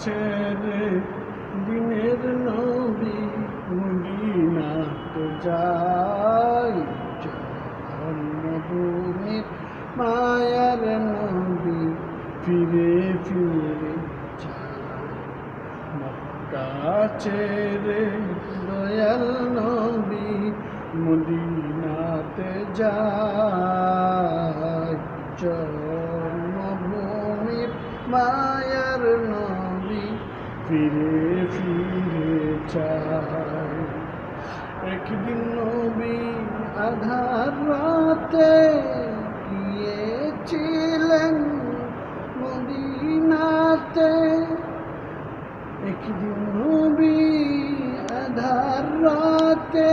ছেড়ে দিনের নবী মদিনাত যাই, জন্মভূমির মায়ার নবী ফিরে ফিরে যায়। মক্কা ছেড়ে দয়াল নবী মদিনাতে যায়, জন্মভূমির মায়ার নবী ফিরে ফিরে যায়। একদিন নবী আধার রাতে গিয়েছিলেন মদিনাতে, একদিন নবী আধার রাতে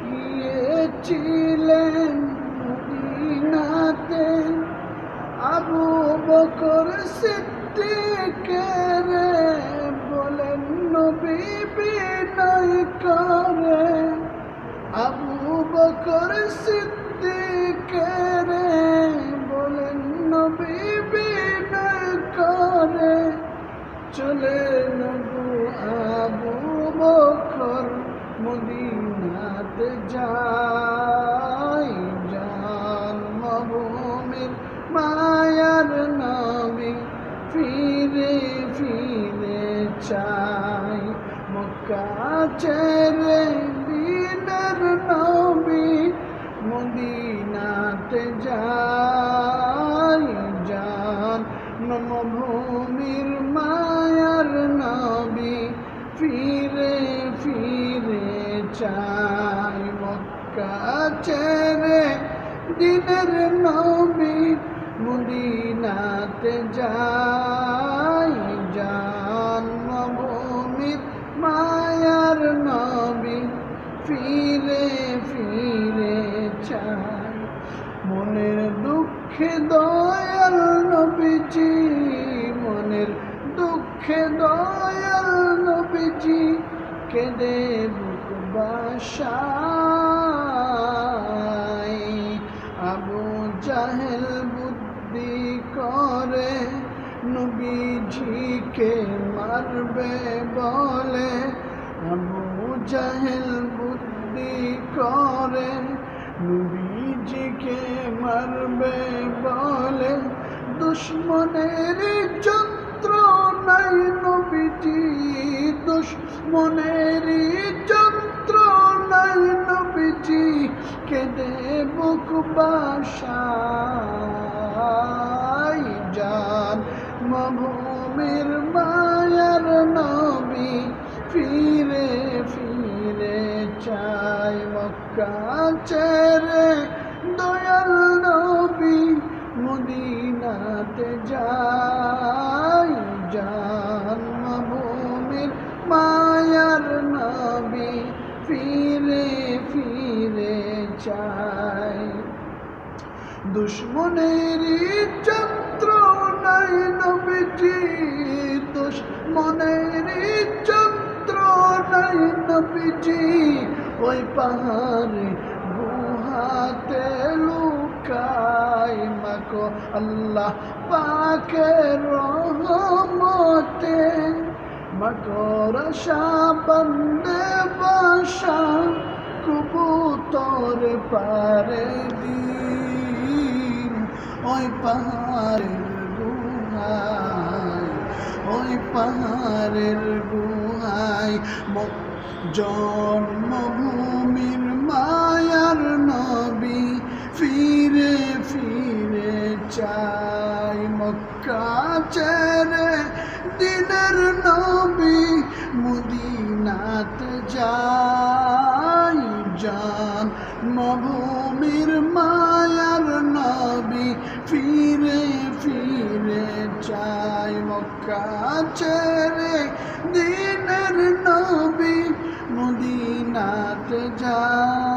গিয়েছিলেন মদিনাতে। আবু বকর সিদ্দিকের বলেন নবী বিনয় করে, আবু বকর সিদ্দিকের বলেন নবী বিনয় করে। চলেন আবু বকর মদিনাতে যায়, জন্মভূমির মায়ার নবী ফিরে ফিরে চায়। মক্কা ছেড়ে দিনের নবী মদিনাতে যায়, জন্মভূমির মায়ার নবী ফিরে ফিরে চায়। মক্কা ছেড়ে দিনের নবী মদিনাতে যায়, জন্মভূমির মায়ার নবী ফিরে ফিরে চায়। মনের দুঃখে দয়াল নবীজি, মনের দুঃখে দয়াল নবীজি কেঁদে বুক বাসায়। আবু জাহেল বুদ্ধি করে নবীজিকে মারবে বলে, আবু জাহেল বুদ্ধি করে নবীজিকে মারবে বলে। দুশ্মনের যন্ত্রণায় নবীজি, দুশ্মনের যন্ত্রণায় নবীজি কেঁদে বুক বাসায়, জন্মভূমির মায়ার নবী ফিরে ফিরে চায়। মক্কা ছেড়ে দয়াল নবী মদিনাতে যায়, জন্মভূমির মায়ার নবী ফিরে ফিরে চায়। দুশ্মনের যন্ত্রণায় নবীজি, দুশ্মনের যন্ত্রণায় নবীজি ওই পাহাড়ে গুহাতে লুকায়। মাগো আল্লাহ পাকের রহমতে, মাগো রশা বন্দে বাসা কবুতর পারে দিন। ওই পাহাড়ের গুহায়, ওই পাহাড়ের গুহায় জন্মভূমির মায়ার নবী ফিরে ফিরে চায়। মক্কা ছেড়ে দিনের নবী মদিনাতে যায়, জন্মভূমির মায়ার নবী ফিরে ফিরে চায়। মক্কা ছেড়ে দিনের নবী মদিনাতে যায়।